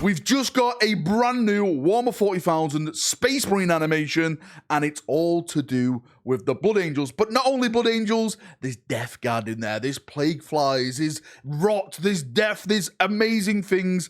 We've just got a brand new Warhammer 40,000 Space Marine animation, and it's all to do with the Blood Angels. But not only Blood Angels, there's Death Guard in there, there's Plague Flies, there's Rot, there's Death, there's amazing things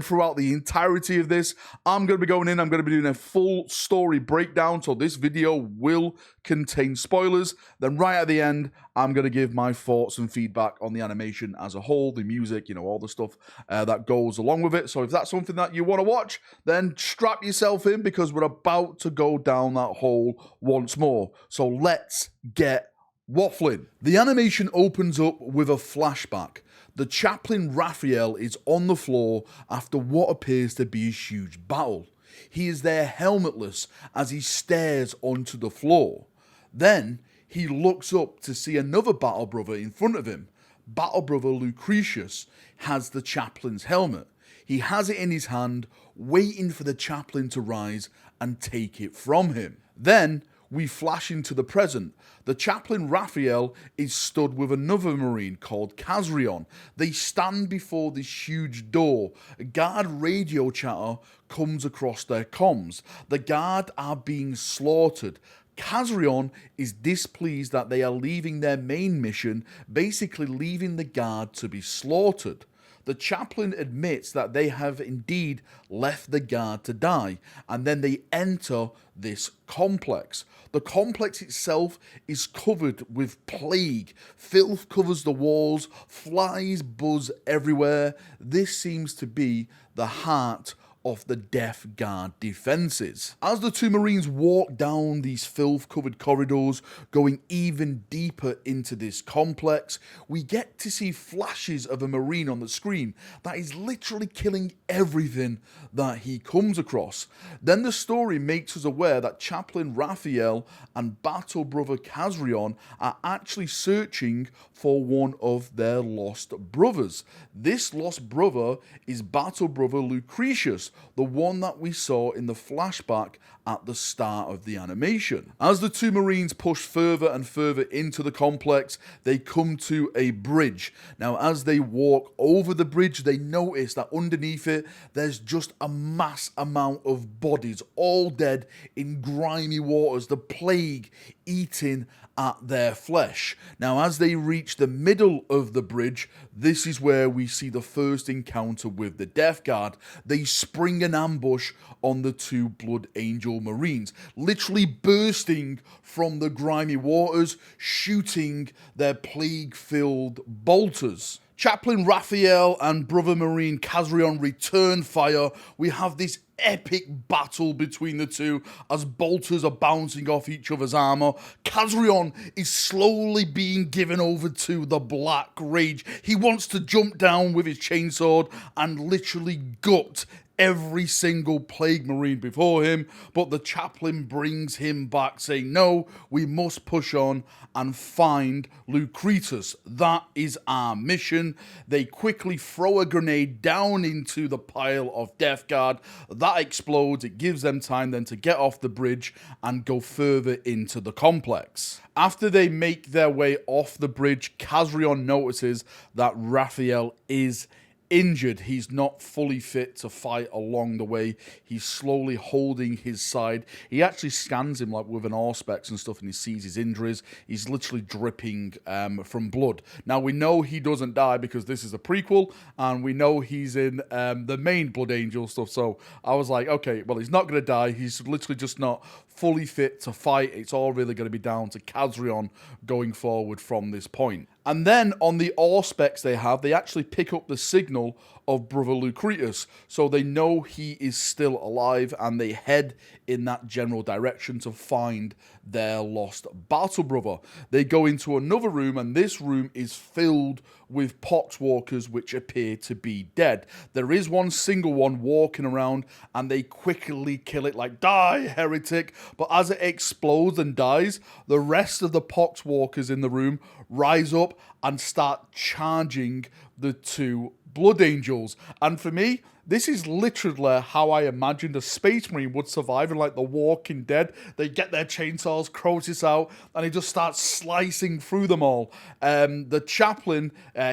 throughout the entirety of this. I'm going to be going in, I'm going to be doing a full story breakdown, so this video will contain spoilers. Then right at the end, I'm going to give my thoughts and feedback on the animation as a whole, the music, you know, all the stuff that goes along with it. So if that's something that you want to watch, then strap yourself in because we're about to go down that hole once more. So let's get waffling. The animation opens up with a flashback. The Chaplain Rafael is on the floor after what appears to be a huge battle. He is there helmetless as he stares onto the floor. Then he looks up to see another battle brother in front of him. Battle brother Lucretius has the chaplain's helmet. He has it in his hand, waiting for the chaplain to rise and take it from him. Then we flash into the present. The Chaplain Rafael is stood with another Marine called Kazarion. They stand before this huge door. A guard radio chatter comes across their comms. The guard are being slaughtered. Kazarion is displeased that they are leaving their main mission, basically leaving the guard to be slaughtered. The chaplain admits that they have indeed left the guard to die, and then they enter this complex. The complex itself is covered with plague. Filth covers the walls, flies buzz everywhere. This seems to be the heart of the Death Guard defenses. As the two Marines walk down these filth-covered corridors, going even deeper into this complex, we get to see flashes of a Marine on the screen that is literally killing everything that he comes across. Then the story makes us aware that Chaplain Rafael and Battle Brother Kazarion are actually searching for one of their lost brothers. This lost brother is Battle Brother Lucretius, the one that we saw in the flashback at the start of the animation. As the two Marines push further and further into the complex, they come to a bridge. Now, as they walk over the bridge, they notice that underneath it, there's just a mass amount of bodies, all dead in grimy waters, the plague eating at their flesh. Now, as they reach the middle of the bridge, this is where we see the first encounter with the Death Guard. They spring an ambush on the two Blood Angel Marines, literally bursting from the grimy waters, shooting their plague-filled bolters. Chaplain Rafael and Brother Marine Kazarion return fire. We have this epic battle between the two as bolters are bouncing off each other's armor. Kazarion is slowly being given over to the black rage. He wants to jump down with his chainsword and literally gut every single plague marine before him, but the chaplain brings him back, saying, no, we must push on and find Lucretius. That is our mission. They quickly throw a grenade down into the pile of Death Guard. That explodes. It gives them time then to get off the bridge and go further into the complex. After they make their way off the bridge, Kazarion notices that Rafael is injured. He's not fully fit to fight along the way. He's slowly holding his side. He actually scans him like with an auspex and stuff, and he sees his injuries. He's literally dripping from blood. Now, we know he doesn't die because this is a prequel, and we know he's in the main Blood Angel stuff. So I was like, okay, well, he's not going to die. He's literally just not fully fit to fight. It's all really going to be down to Kazarion going forward from this point. And then on the auspex they have, they actually pick up the signal of Brother Lucretius, so they know he is still alive, and they head in that general direction to find their lost battle brother. They go into another room, and this room is filled with poxwalkers which appear to be dead. There is one single one walking around, and they quickly kill it like, die, heretic. But as it explodes and dies, the rest of the poxwalkers in the room rise up and start charging the two Blood Angels. And for me, this is literally how I imagined a Space Marine would survive in like The Walking Dead. They get their chainsaws, Crotis out, and he just starts slicing through them all. The chaplain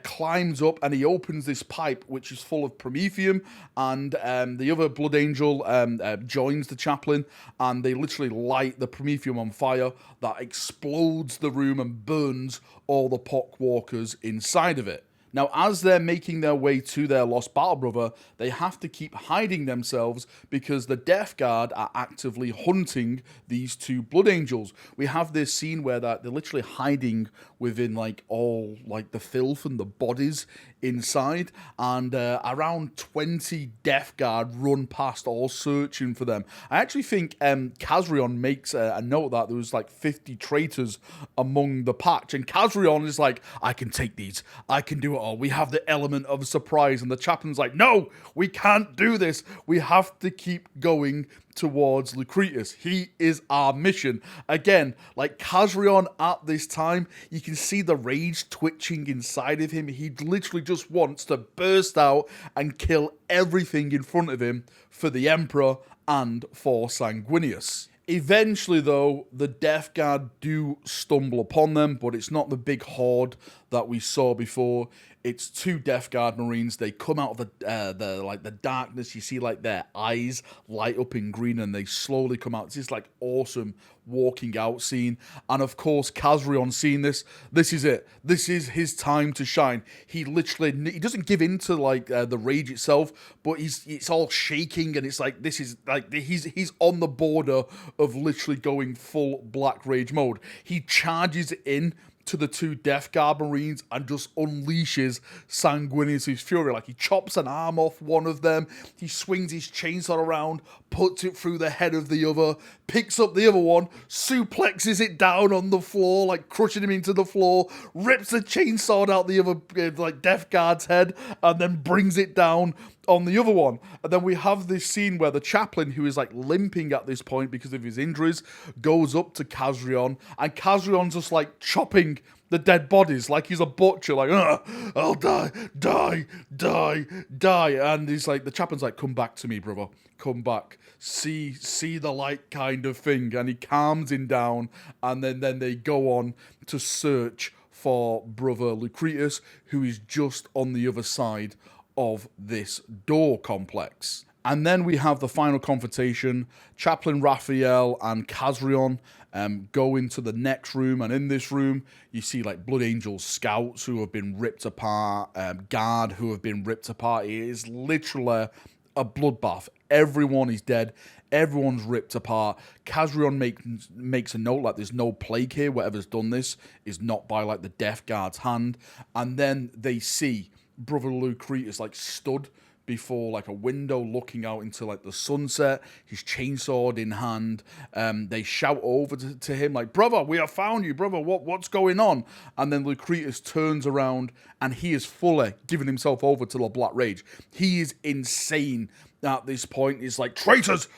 climbs up and he opens this pipe which is full of promethium, and the other Blood Angel joins the chaplain, and they literally light the promethium on fire that explodes the room and burns all the pock-walkers inside of it. Now, as they're making their way to their lost battle brother, they have to keep hiding themselves because the Death Guard are actively hunting these two Blood Angels. We have this scene where they're literally hiding within like all like the filth and the bodies inside, and around 20 Death Guard run past all searching for them. I actually think Kazarion makes a note that there was like 50 traitors among the patch, and Kazarion is like, I can take these, I can do it all, we have the element of surprise, and the chaplain's like, no, we can't do this, we have to keep going towards Lucretius. He is our mission. Again, like Kazarion at this time, you can see the rage twitching inside of him. He literally just wants to burst out and kill everything in front of him for the Emperor and for Sanguinius. Eventually, though, the Death Guard do stumble upon them, but it's not the big horde that we saw before. It's two Death Guard Marines. They come out of the darkness. You see like their eyes light up in green, and they slowly come out. It's this like awesome walking out scene. And of course, Kazarion seeing this is it. This is his time to shine. He doesn't give in to like the rage itself, but it's all shaking, and it's like this is like he's on the border of literally going full Black Rage mode. He charges in to the two Death Guard Marines and just unleashes Sanguinius' fury. Like, he chops an arm off one of them, he swings his chainsaw around, puts it through the head of the other, picks up the other one, suplexes it down on the floor, like crushing him into the floor, rips the chainsaw out the other Death Guard's head, and then brings it down on the other one. And then we have this scene where the chaplain, who is like limping at this point because of his injuries, goes up to Kazarion, and Kazarion's just like chopping the dead bodies like he's a butcher, like, I'll die, and he's like, the chaplain's like, come back to me, brother, come back, see the light, kind of thing, and he calms him down, and then they go on to search for brother Lucretius, who is just on the other side of this door complex. And then we have the final confrontation. Chaplain Rafael and Kazarion go into the next room, and in this room you see like Blood Angels scouts who have been ripped apart, guard who have been ripped apart. It is literally a bloodbath. Everyone is dead. Everyone's ripped apart. Kazarion makes a note like there's no plague here. Whatever's done this is not by like the Death Guard's hand. And then they see brother Lucretius like stood before like a window looking out into like the sunset, his chainsword in hand. They shout over to him like, brother, we have found you, brother, what's going on? And then Lucretius turns around and he is fully giving himself over to the Black Rage. He is insane at this point. He's like, traitors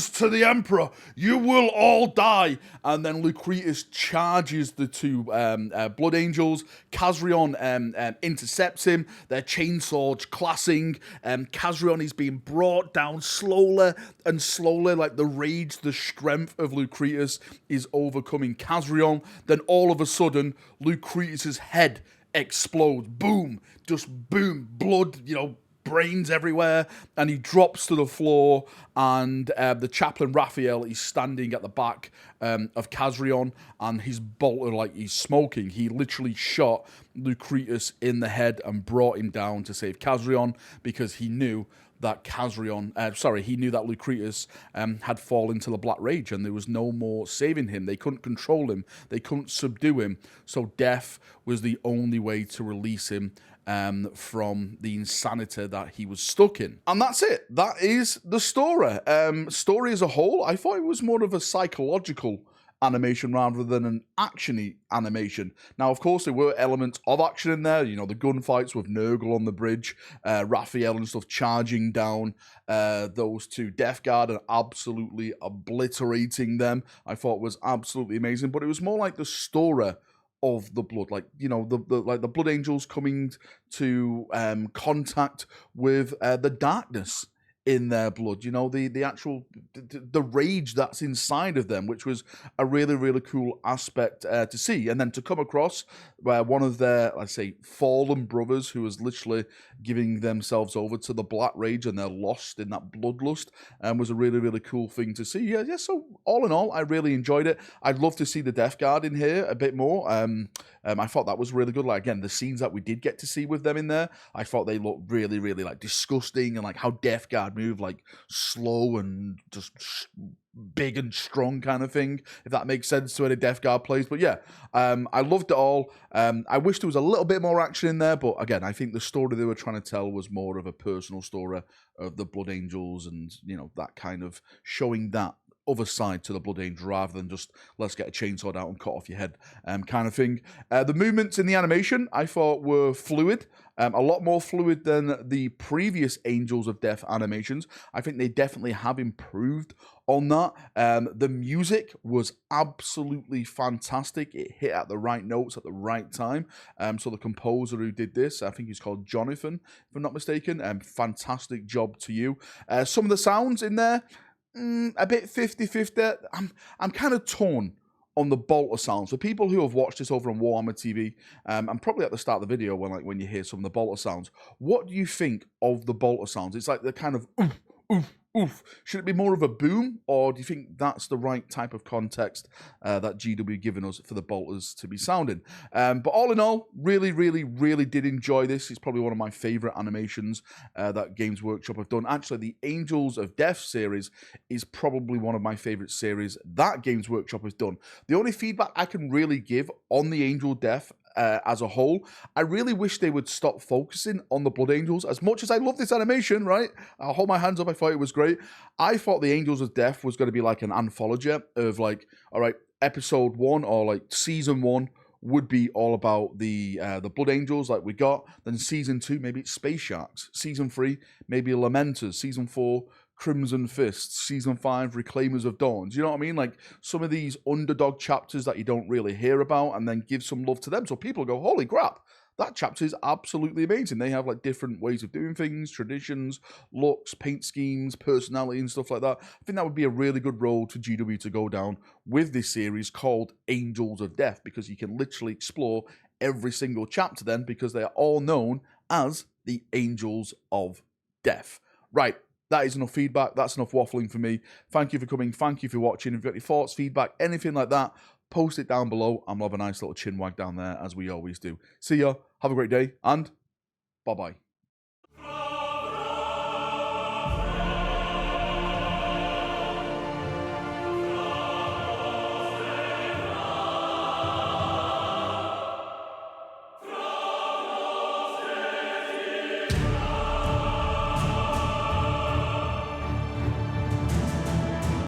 to the Emperor, you will all die. And then Lucretius charges the two Blood Angels. Kazarion intercepts him, their chainswords clashing. Kazarion is being brought down slowly and slowly, like the rage, the strength of Lucretius is overcoming Kazarion. Then all of a sudden, Lucretius's head explodes. Boom, just boom, blood, brains everywhere, and he drops to the floor, and the chaplain Raphael is standing at the back of Kazarion, and his bolter like he's smoking. He literally shot Lucretius in the head and brought him down to save Kazarion, because he knew that Lucretius had fallen to the Black Rage, and there was no more saving him. They couldn't control him. They couldn't subdue him. So death was the only way to release him from the insanity that he was stuck in. And that's it. That is the story. Story as a whole, I thought it was more of a psychological animation rather than an actiony animation. Now, of course, there were elements of action in there. The gunfights with Nurgle on the bridge, Raphael and stuff charging down those two Death Guard and absolutely obliterating them. I thought was absolutely amazing. But it was more like the story of the blood, like, you know, the Blood Angels coming to contact with the darkness in their blood, you know, the actual the rage that's inside of them, which was a really, really cool aspect to see. And then to come across where one of their, let's say, fallen brothers who was literally giving themselves over to the black rage and they're lost in that bloodlust, was a really, really cool thing to see. Yeah, so all in all, I really enjoyed it. I'd love to see the Death Guard in here a bit more. I thought that was really good. Like, again, the scenes that we did get to see with them in there, I thought they looked really, really like disgusting, and like how Death Guard move like slow and just big and strong kind of thing, if that makes sense to any Death Guard plays. But yeah, I loved it all. I wish there was a little bit more action in there, but again, I think the story they were trying to tell was more of a personal story of the Blood Angels, and, you know, that kind of showing that other side to the Blood Angel rather than just let's get a chainsaw out and cut off your head kind of thing. The movements in the animation I thought were fluid, a lot more fluid than the previous Angels of Death animations. I think they definitely have improved on that. The music was absolutely fantastic. It hit at the right notes at the right time. So the composer who did this, I think he's called Jonathan, if I'm not mistaken. Fantastic job to you. Some of the sounds in there, a bit 50-50. I'm kind of torn on the bolter sounds. For people who have watched this over on Warhammer TV, and probably at the start of the video when you hear some of the bolter sounds, what do you think of the bolter sounds? It's like the kind of oof, oof, oof. Should it be more of a boom, or do you think that's the right type of context that GW given us for the bolters to be sounding? But all in all, really, really, really did enjoy this. It's probably one of my favorite animations that Games Workshop have done. Actually, the Angels of Death series is probably one of my favorite series that Games Workshop has done. The only feedback I can really give on the Angel Death as a whole, I really wish they would stop focusing on the Blood Angels. As much as I love this animation, right? I'll hold my hands up, I thought it was great. I thought the Angels of Death was going to be like an anthology of like, all right, episode 1 or like season 1 would be all about the Blood Angels like we got. Then season 2, maybe it's Space Sharks. Season 3, maybe Lamenters. Season 4, Crimson Fists. Season 5, Reclaimers of Dawns. You know what I mean? Like some of these underdog chapters that you don't really hear about, and then give some love to them. So people go, holy crap, that chapter is absolutely amazing. They have like different ways of doing things, traditions, looks, paint schemes, personality and stuff like that. I think that would be a really good road for GW to go down with this series called Angels of Death, because you can literally explore every single chapter then, because they are all known as the Angels of Death. Right. That is enough feedback. That's enough waffling for me. Thank you for coming. Thank you for watching. If you've got any thoughts, feedback, anything like that, post it down below. I'm going to have a nice little chin wag down there, as we always do. See ya. Have a great day, and bye-bye.